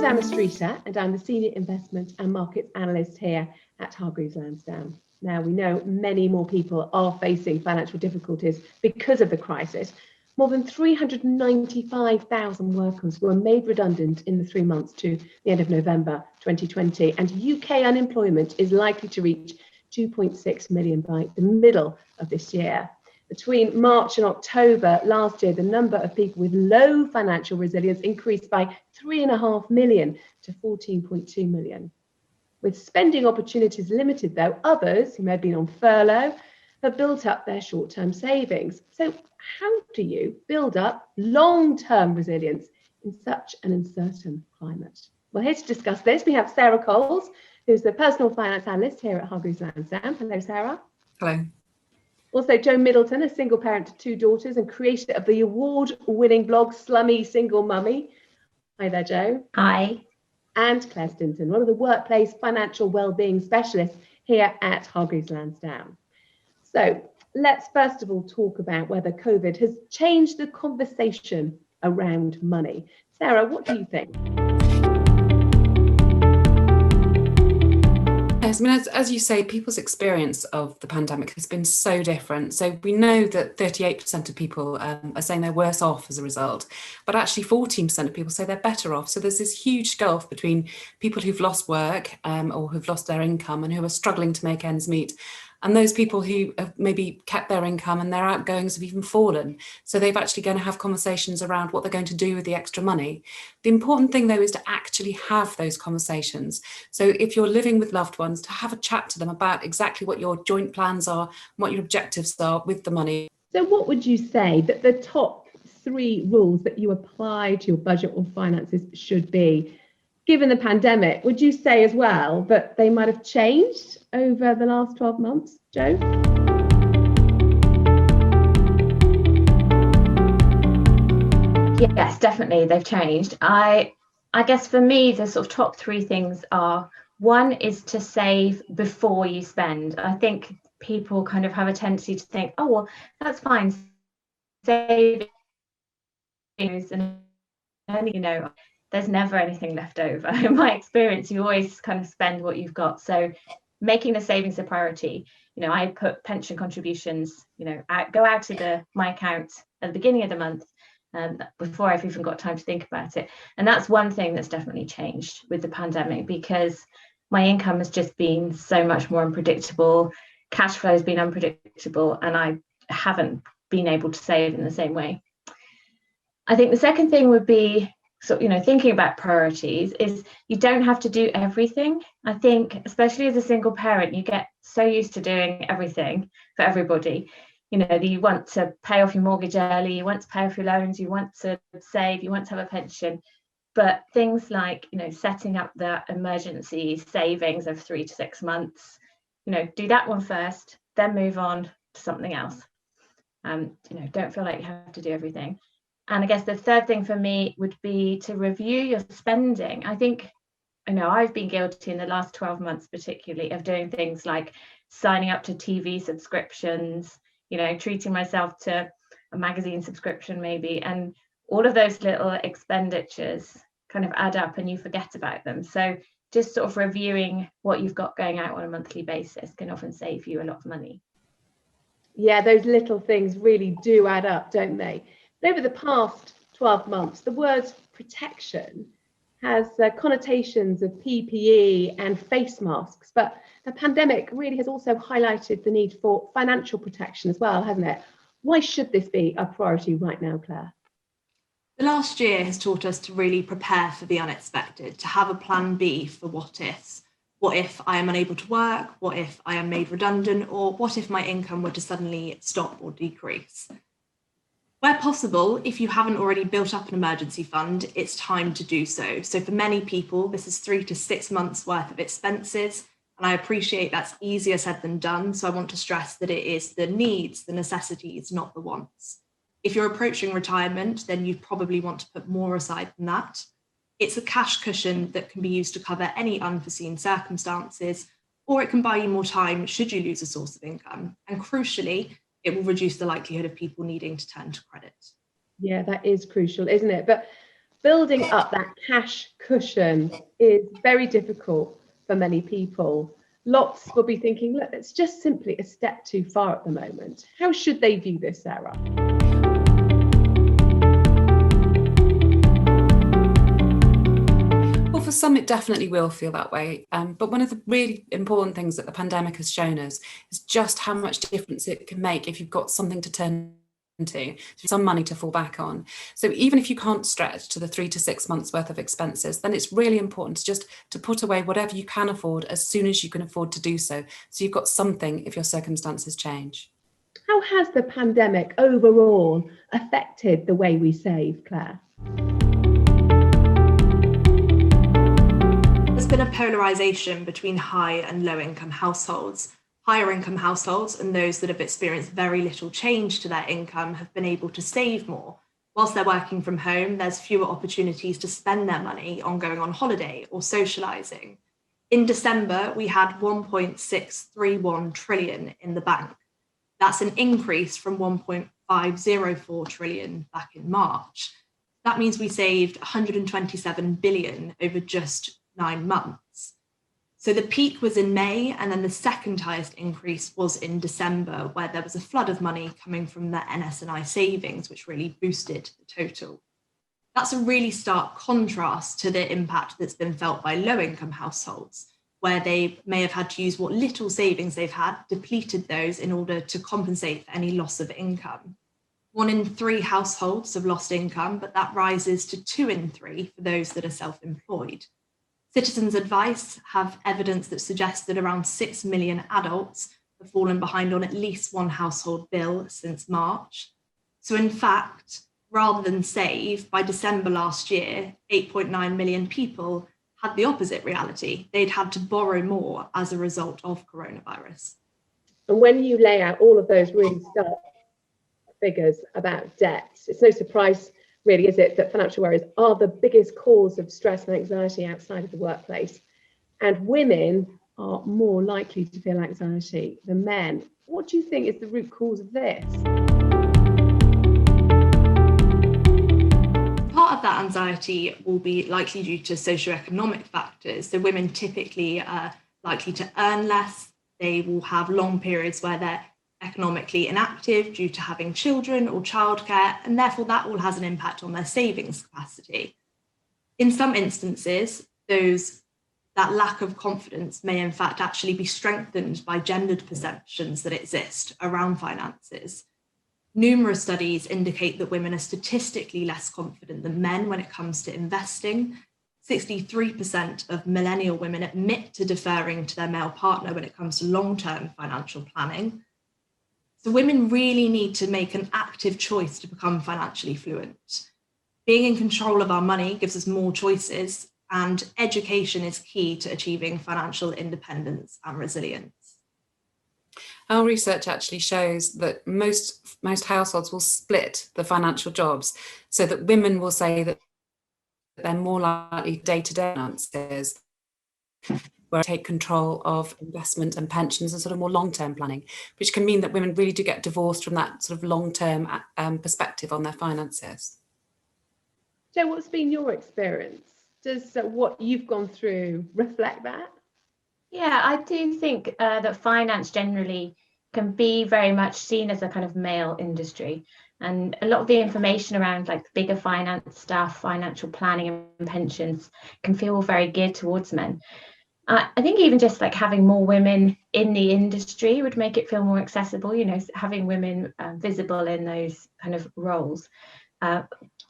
Emma Streeter, and I'm the Senior Investment and Markets Analyst here at Hargreaves Lansdown. Now, we know many more people are facing financial difficulties because of the crisis. More than 395,000 workers were made redundant in the 3 months to the end of November 2020, and UK unemployment is likely to reach 2.6 million by the middle of this year. Between March and October last year, the number of people with low financial resilience increased by 3.5 million to 14.2 million. With spending opportunities limited, though, others who may have been on furlough have built up their short-term savings. So how do you build up long-term resilience in such an uncertain climate? Well, here to discuss this, we have Sarah Coles, who's the personal finance analyst here at Hargreaves Lansdown. Hello, Sarah. Hello. Also, Jo Middleton, a single parent to 2 daughters and creator of the award-winning blog Slummy Single Mummy. Hi there, Jo. Hi. And Claire Stinton, one of the workplace financial wellbeing specialists here at Hargreaves Lansdown. So let's first of all talk about whether COVID has changed the conversation around money. Sarah, what do you think? Yes, I mean, as you say, people's experience of the pandemic has been so different. So we know that 38% of people are saying they're worse off as a result, but actually 14% of people say they're better off. So there's this huge gulf between people who've lost work or who've lost their income and who are struggling to make ends meet, and those people who have maybe kept their income and their outgoings have even fallen. So they've actually going to have conversations around what they're going to do with the extra money. The important thing, though, is to actually have those conversations. So if you're living with loved ones, to have a chat to them about exactly what your joint plans are, what your objectives are with the money. So what would you say that the top 3 rules that you apply to your budget or finances should be? Given the pandemic, would you say as well that they might have changed over the last 12 months, Jo? Yes, definitely, they've changed. I guess for me, the sort of top 3 things are, one is to save before you spend. I think people kind of have a tendency to think, oh, well, that's fine, saving, and then, there's never anything left over. In my experience, you always kind of spend what you've got. So making the savings a priority. I put pension contributions, go out of my account at the beginning of the month, before I've even got time to think about it. And that's one thing that's definitely changed with the pandemic, because my income has just been so much more unpredictable. Cash flow has been unpredictable, and I haven't been able to save in the same way. I think the second thing would be, thinking about priorities is you don't have to do everything. I think, especially as a single parent, you get so used to doing everything for everybody. You want to pay off your mortgage early, you want to pay off your loans, you want to save, you want to have a pension. But things like, setting up the emergency savings of 3 to 6 months, do that one first, then move on to something else. Don't feel like you have to do everything. And I guess the third thing for me would be to review your spending. I think, I've been guilty in the last 12 months, particularly, of doing things like signing up to TV subscriptions, treating myself to a magazine subscription maybe. And all of those little expenditures kind of add up and you forget about them. So just sort of reviewing what you've got going out on a monthly basis can often save you a lot of money. Yeah, those little things really do add up, don't they? Over the past 12 months, the word protection has connotations of PPE and face masks, but the pandemic really has also highlighted the need for financial protection as well, hasn't it? Why should this be a priority right now, Claire? The last year has taught us to really prepare for the unexpected, to have a plan B for what ifs. What if I am unable to work? What if I am made redundant? Or what if my income were to suddenly stop or decrease? Where possible, if you haven't already built up an emergency fund, it's time to do so. So for many people, this is 3 to 6 months worth of expenses. And I appreciate that's easier said than done. So I want to stress that it is the needs, the necessities, not the wants. If you're approaching retirement, then you probably want to put more aside than that. It's a cash cushion that can be used to cover any unforeseen circumstances, or it can buy you more time should you lose a source of income. And crucially, it will reduce the likelihood of people needing to turn to credit. Yeah, that is crucial, isn't it? But building up that cash cushion is very difficult for many people. Lots will be thinking, look, it's just simply a step too far at the moment. How should they view this, Sarah? Well, for some, it definitely will feel that way. But one of the really important things that the pandemic has shown us is just how much difference it can make if you've got something to turn to, some money to fall back on. So even if you can't stretch to the 3 to 6 months worth of expenses, then it's really important to put away whatever you can afford as soon as you can afford to do so. So you've got something if your circumstances change. How has the pandemic overall affected the way we save, Claire? There's been a polarisation between high and low income households. Higher income households and those that have experienced very little change to their income have been able to save more. Whilst they're working from home, there's fewer opportunities to spend their money on going on holiday or socialising. In December, we had 1.631 trillion in the bank. That's an increase from 1.504 trillion back in March. That means we saved 127 billion over just 9 months. So the peak was in May, and then the second highest increase was in December, where there was a flood of money coming from the NS&I savings, which really boosted the total. That's a really stark contrast to the impact that's been felt by low-income households, where they may have had to use what little savings they've had, depleted those in order to compensate for any loss of income. 1 in 3 households have lost income, but that rises to 2 in 3 for those that are self-employed. Citizens Advice have evidence that suggests that around 6 million adults have fallen behind on at least one household bill since March. So in fact, rather than save, by December last year, 8.9 million people had the opposite reality. They'd had to borrow more as a result of coronavirus. And when you lay out all of those really stark figures about debt, it's no surprise really, is it, that financial worries are the biggest cause of stress and anxiety outside of the workplace. And women are more likely to feel anxiety than men. What do you think is the root cause of this? Part of that anxiety will be likely due to socioeconomic factors. So women typically are likely to earn less. They will have long periods where they're economically inactive due to having children or childcare, and therefore that all has an impact on their savings capacity. In some instances, that lack of confidence may in fact actually be strengthened by gendered perceptions that exist around finances. Numerous studies indicate that women are statistically less confident than men when it comes to investing. 63% of millennial women admit to deferring to their male partner when it comes to long-term financial planning. So women really need to make an active choice to become financially fluent. Being in control of our money gives us more choices, and education is key to achieving financial independence and resilience. Our research actually shows that most households will split the financial jobs, so that women will say that they're more likely day-to-day finances, where take control of investment and pensions and sort of more long-term planning, which can mean that women really do get divorced from that sort of long-term perspective on their finances. Jo, what's been your experience? Does what you've gone through reflect that? Yeah, I do think that finance generally can be very much seen as a kind of male industry. And a lot of the information around like bigger finance stuff, financial planning and pensions can feel very geared towards men. I think even just like having more women in the industry would make it feel more accessible, you know, having women visible in those kind of roles,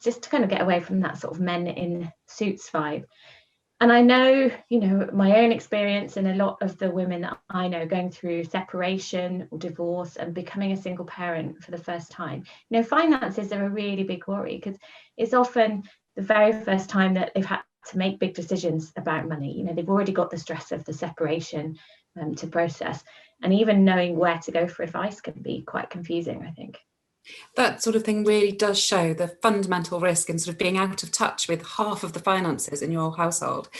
just to kind of get away from that sort of men in suits vibe. And I know, you know, my own experience and a lot of the women that I know going through separation or divorce and becoming a single parent for the first time, you know, finances are a really big worry because it's often the very first time that they've had to make big decisions about money. You know, they've already got the stress of the separation to process, and even knowing where to go for advice can be quite confusing, I think. That sort of thing really does show the fundamental risk in sort of being out of touch with half of the finances in your household.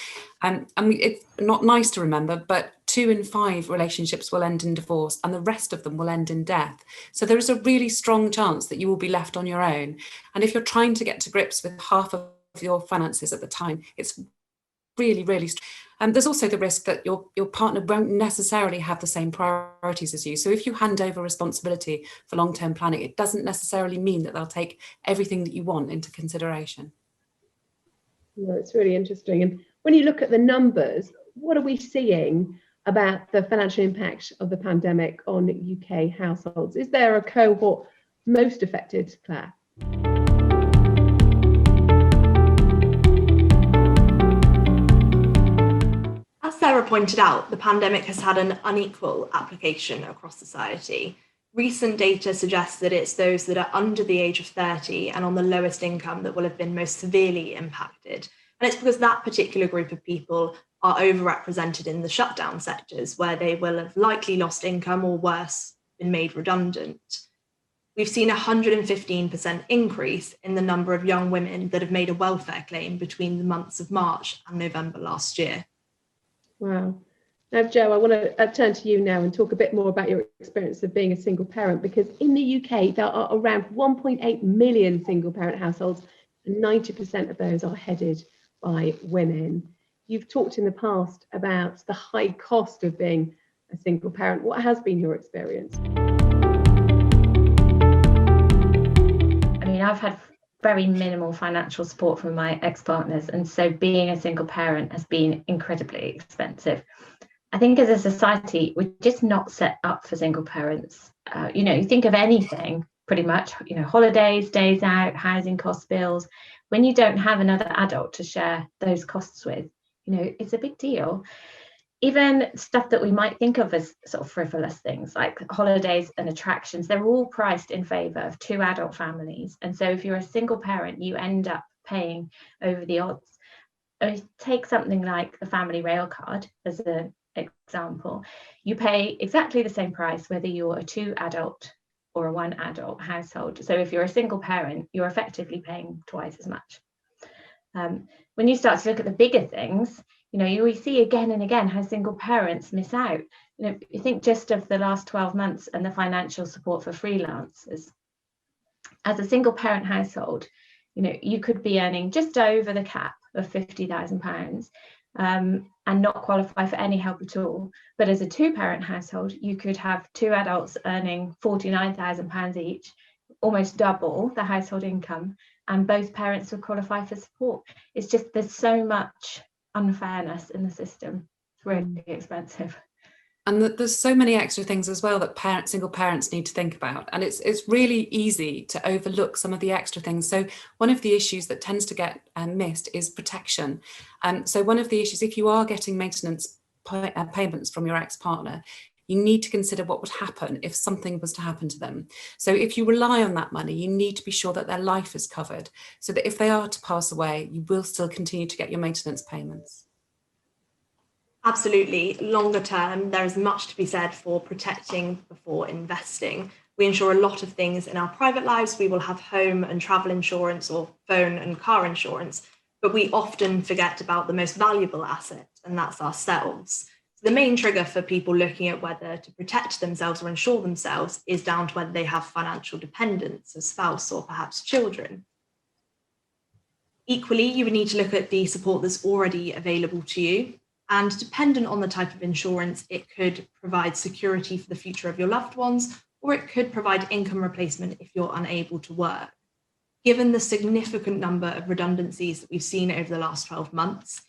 It's not nice to remember, but 2 in 5 relationships will end in divorce and the rest of them will end in death. So there is a really strong chance that you will be left on your own. And if you're trying to get to grips with half of your finances at the time. It's really, really. There's also the risk that your partner won't necessarily have the same priorities as you. So if you hand over responsibility for long-term planning, it doesn't necessarily mean that they'll take everything that you want into consideration. Well, it's really interesting. And when you look at the numbers, what are we seeing about the financial impact of the pandemic on UK households? Is there a cohort most affected, Claire? As Sarah pointed out, the pandemic has had an unequal application across society. Recent data suggests that it's those that are under the age of 30 and on the lowest income that will have been most severely impacted. And it's because that particular group of people are overrepresented in the shutdown sectors, where they will have likely lost income or worse, been made redundant. We've seen a 115% increase in the number of young women that have made a welfare claim between the months of March and November last year. Wow. Now, Jo, I want to turn to you now and talk a bit more about your experience of being a single parent, because in the UK, there are around 1.8 million single parent households, and 90% of those are headed by women. You've talked in the past about the high cost of being a single parent. What has been your experience? I mean, I've had very minimal financial support from my ex-partners, and so being a single parent has been incredibly expensive. I think as a society, we're just not set up for single parents. You think of anything, pretty much, holidays, days out, housing costs, bills. When you don't have another adult to share those costs with, it's a big deal. Even stuff that we might think of as sort of frivolous things like holidays and attractions, they're all priced in favour of two adult families. And so if you're a single parent, you end up paying over the odds. Take something like the family rail card as an example. You pay exactly the same price whether you're a two adult or a one adult household. So if you're a single parent, you're effectively paying twice as much. When you start to look at the bigger things, we see again and again how single parents miss out. You think just of the last 12 months and the financial support for freelancers. As a single parent household, you could be earning just over the cap of £50,000 and not qualify for any help at all. But as a two-parent household, you could have two adults earning £49,000 each, almost double the household income, and both parents would qualify for support. It's just there's so much unfairness in the system. It's really expensive. And there's so many extra things as well that single parents need to think about. And it's really easy to overlook some of the extra things. So one of the issues that tends to get missed is protection. So one of the issues, if you are getting maintenance payments from your ex-partner, you need to consider what would happen if something was to happen to them. So if you rely on that money, you need to be sure that their life is covered, so that if they are to pass away, you will still continue to get your maintenance payments. Absolutely. Longer term, there is much to be said for protecting before investing. We insure a lot of things in our private lives. We will have home and travel insurance or phone and car insurance, but we often forget about the most valuable asset, and that's ourselves. So the main trigger for people looking at whether to protect themselves or insure themselves is down to whether they have financial dependents, a spouse or perhaps children. Equally, you would need to look at the support that's already available to you. And dependent on the type of insurance, it could provide security for the future of your loved ones, or it could provide income replacement if you're unable to work. Given the significant number of redundancies that we've seen over the last 12 months,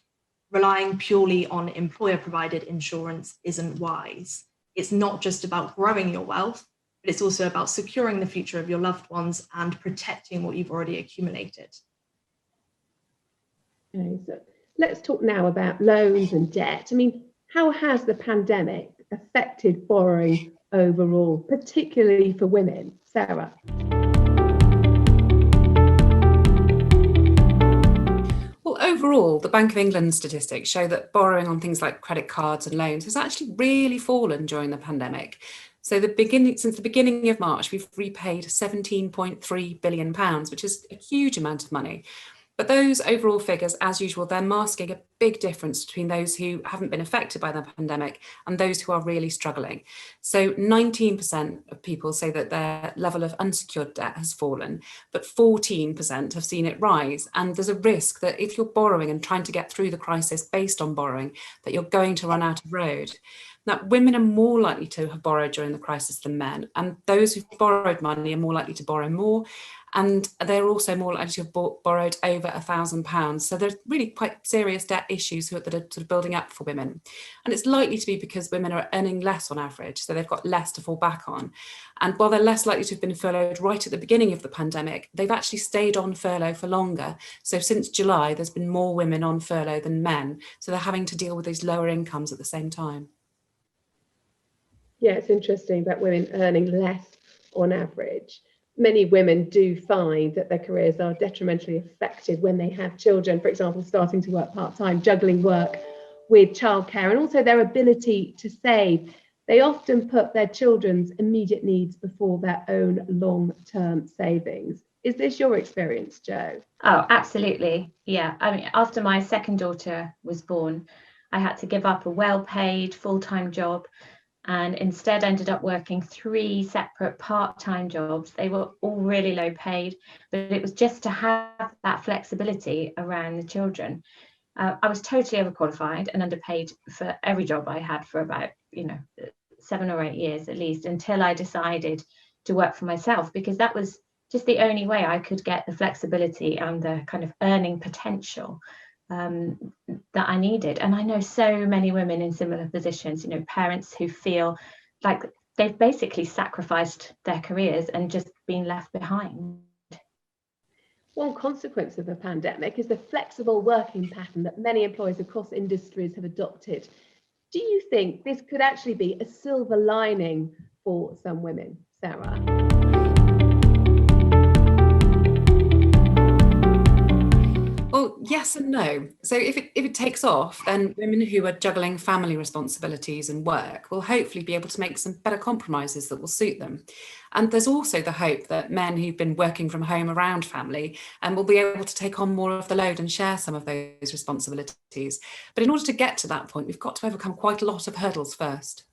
relying purely on employer-provided insurance isn't wise. It's not just about growing your wealth, but it's also about securing the future of your loved ones and protecting what you've already accumulated. Okay, so let's talk now about loans and debt. I mean, how has the pandemic affected borrowing overall, particularly for women? Sarah? Well, overall, the Bank of England statistics show that borrowing on things like credit cards and loans has actually really fallen during the pandemic. So since the beginning of March, we've repaid £17.3 billion, which is a huge amount of money. But those overall figures, as usual, they're masking a big difference between those who haven't been affected by the pandemic and those who are really struggling. So 19% of people say that their level of unsecured debt has fallen, but 14% have seen it rise. And there's a risk that if you're borrowing and trying to get through the crisis based on borrowing, that you're going to run out of road. Now, women are more likely to have borrowed during the crisis than men, and those who've borrowed money are more likely to borrow more, and they're also more likely to have borrowed over £1,000. So there's really quite serious debt issues that are sort of building up for women. And it's likely to be because women are earning less on average, so they've got less to fall back on. And while they're less likely to have been furloughed right at the beginning of the pandemic, they've actually stayed on furlough for longer. So since July, there's been more women on furlough than men. So they're having to deal with these lower incomes at the same time. Yeah, it's interesting that women earning less on average. Many women do find that their careers are detrimentally affected when they have children, for example, starting to work part-time, juggling work with childcare, and also their ability to save. They often put their children's immediate needs before their own long-term savings. Is this your experience, Jo? Oh, absolutely. Yeah. I mean, after my second daughter was born, I had to give up a well-paid full-time job and instead ended up working 3 separate part-time jobs. They were all really low paid, but it was just to have that flexibility around the children. I was totally overqualified and underpaid for every job I had for about 7 or 8 years at least, until I decided to work for myself, because that was just the only way I could get the flexibility and the kind of earning potential that I needed. And I know so many women in similar positions, parents who feel like they've basically sacrificed their careers and just been left behind. One consequence of the pandemic is the flexible working pattern that many employers across industries have adopted. Do you think this could actually be a silver lining for some women, Sarah? Well, yes and no. So if it takes off, then women who are juggling family responsibilities and work will hopefully be able to make some better compromises that will suit them. And there's also the hope that men who've been working from home around family will be able to take on more of the load and share some of those responsibilities. But in order to get to that point, we've got to overcome quite a lot of hurdles first.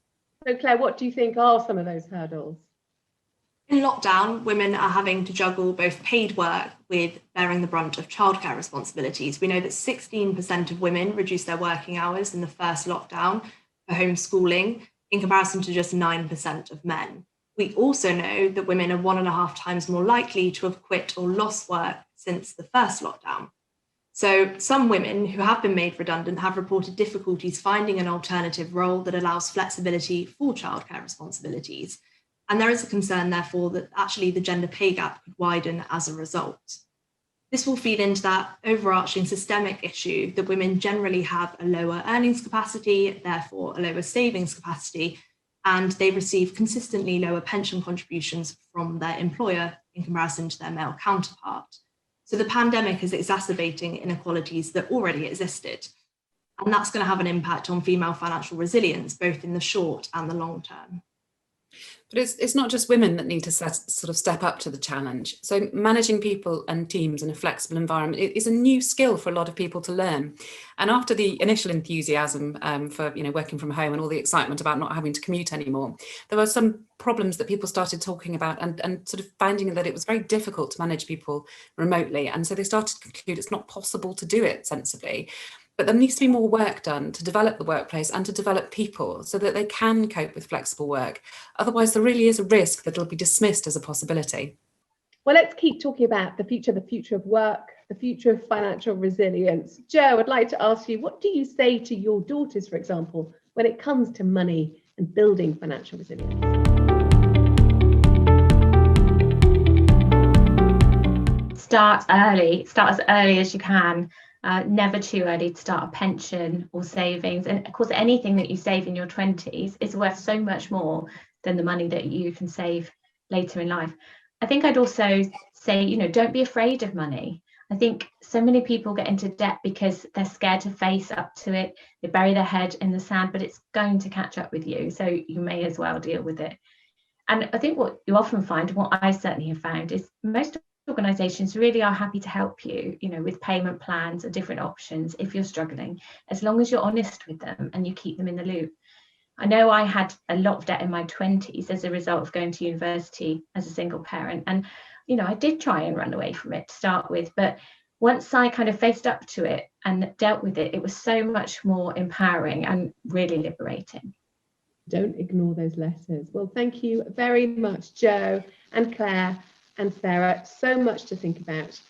So Claire, what do you think are some of those hurdles? In lockdown, women are having to juggle both paid work with bearing the brunt of childcare responsibilities. We know that 16% of women reduced their working hours in the first lockdown for homeschooling, in comparison to just 9% of men. We also know that women are 1.5 times more likely to have quit or lost work since the first lockdown. So some women who have been made redundant have reported difficulties finding an alternative role that allows flexibility for childcare responsibilities. And there is a concern, therefore, that actually the gender pay gap could widen as a result. This will feed into that overarching systemic issue that women generally have a lower earnings capacity, therefore a lower savings capacity, and they receive consistently lower pension contributions from their employer in comparison to their male counterpart. So the pandemic is exacerbating inequalities that already existed. And that's going to have an impact on female financial resilience, both in the short and the long term. But it's not just women that need to sort of step up to the challenge. So managing people and teams in a flexible environment is a new skill for a lot of people to learn. And after the initial enthusiasm for working from home and all the excitement about not having to commute anymore, there were some problems that people started talking about and sort of finding that it was very difficult to manage people remotely. And so they started to conclude it's not possible to do it sensibly. But there needs to be more work done to develop the workplace and to develop people so that they can cope with flexible work. Otherwise, there really is a risk that it'll be dismissed as a possibility. Well, let's keep talking about the future of work, the future of financial resilience. Jo, I'd like to ask you, what do you say to your daughters, for example, when it comes to money and building financial resilience? Start as early as you can. Never too early to start a pension or savings. And of course, anything that you save in your 20s is worth so much more than the money that you can save later in life. I think I'd also say, don't be afraid of money. I think so many people get into debt because they're scared to face up to it. They bury their head in the sand, but it's going to catch up with you. So you may as well deal with it. And I think what you often find, what I certainly have found, is most organisations really are happy to help you, with payment plans or different options if you're struggling, as long as you're honest with them and you keep them in the loop. I know I had a lot of debt in my 20s as a result of going to university as a single parent. And, I did try and run away from it to start with. But once I kind of faced up to it and dealt with it, it was so much more empowering and really liberating. Don't ignore those letters. Well, thank you very much, Jo and Claire and Sarah. So much to think about.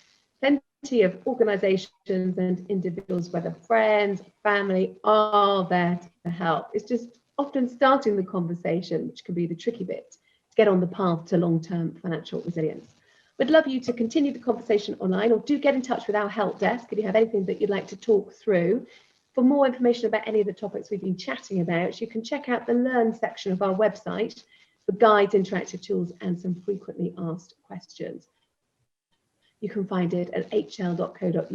Plenty of organisations and individuals, whether friends, family, are there to help. It's just often starting the conversation, which can be the tricky bit, to get on the path to long-term financial resilience. We'd love you to continue the conversation online, or do get in touch with our help desk if you have anything that you'd like to talk through. For more information about any of the topics we've been chatting about, you can check out the Learn section of our website for guides, interactive tools, and some frequently asked questions. You can find it at hl.co.uk/learn.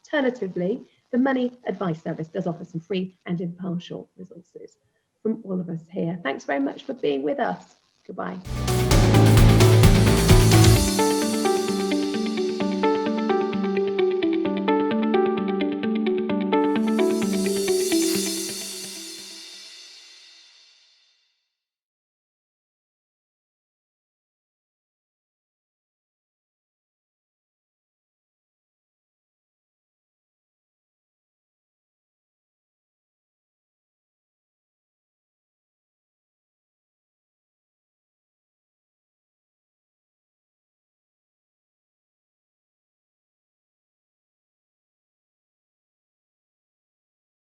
Alternatively, the Money Advice Service does offer some free and impartial resources. From all of us here, thanks very much for being with us. Goodbye.